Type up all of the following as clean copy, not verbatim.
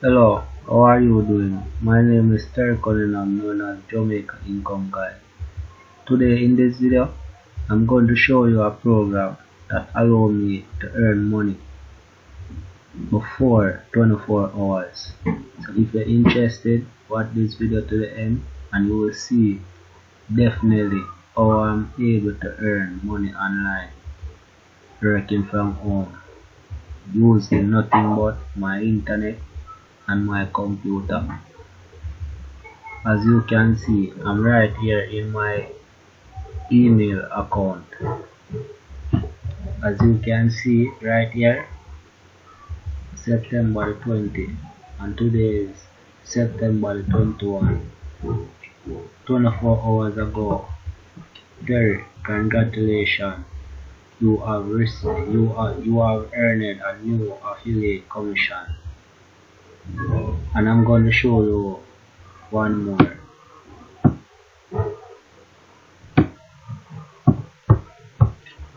Hello, how are you doing? My name is Cunningham, known as Jamaica Income Guy. Today in this video, I'm going to show you a program that allows me to earn money before 24 hours. So if you're interested, watch this video to the end and you will see definitely how I'm able to earn money online working from home using nothing but my internet and my computer. As you can see, I'm right here in my email account. As you can see right here, September 20 and today is September 21. 24 hours ago. Terry, congratulations. You have earned a new affiliate commission. And I'm going to show you one more.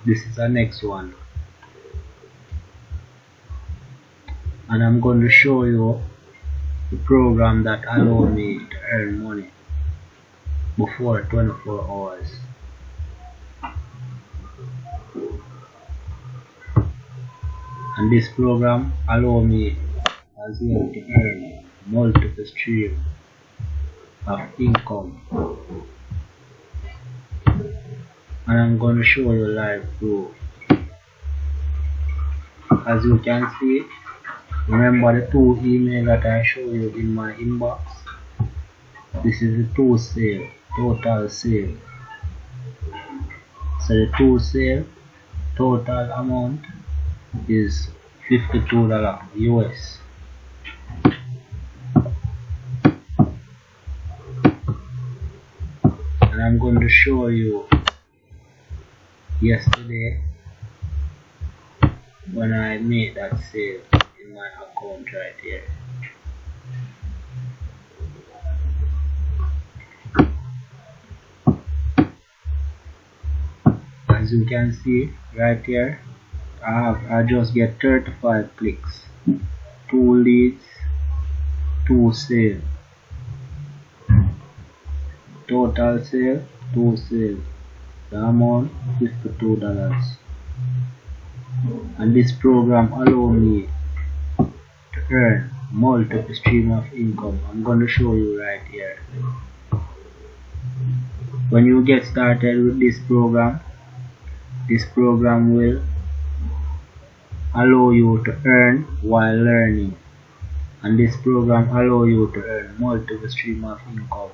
This is the next one. And I'm going to show you the program that allows me to earn money before 24 hours. And this program allows me as well to earn multiple streams of income. And I'm going to show you live proof. As you can see, remember the two emails that I showed you in my inbox? This is the two sale, total sale. So the two sale, total amount is $52 US. And I'm going to show you yesterday when I made that sale in my account right here. As you can see right here, I just get 35 clicks, 2 leads, 2 sales, total sale, 2 sales, the amount $52. And this program allows me to earn multiple stream of income. I'm going to show you right here. When you get started with this program will allow you to earn while learning, and this program allow you to earn multiple stream of income.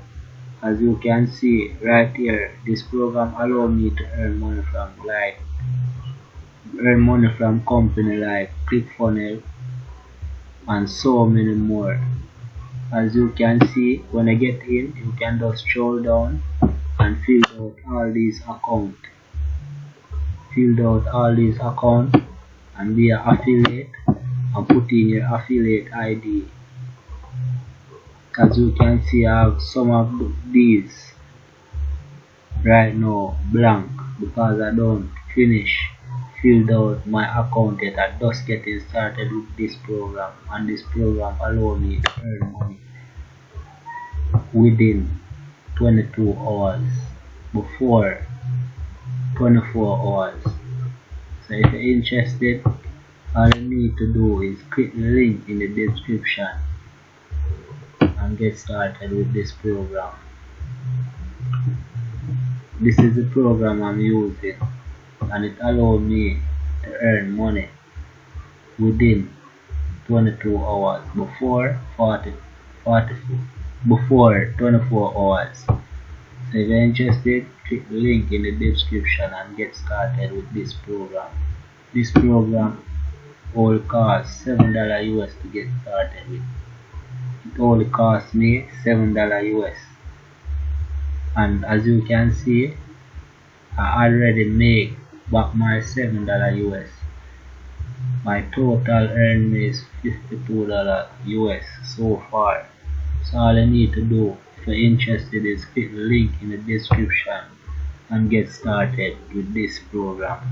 As you can see right here, this program allow me to earn money from company like ClickFunnels and so many more. As you can see, when I get in, you can just scroll down and fill out all these accounts. And be an affiliate and put in your affiliate ID. As you can see, I have some of these right now blank because I don't filled out my account yet. I'm just getting started with this program, and this program allows me to earn money within 22 hours before 24 hours. So if you're interested, all you need to do is click the link in the description and get started with this program. This is the program I'm using, and it allows me to earn money within 22 hours before 24 hours. So if you're interested, click the link in the description and get started with this program. This program only costs $7 US to get started with. It only cost me $7 US. And as you can see, I already make back my $7 US. My total earning is $52 US so far. So all I need to do, if you're interested, is click the link in the description and get started with this program.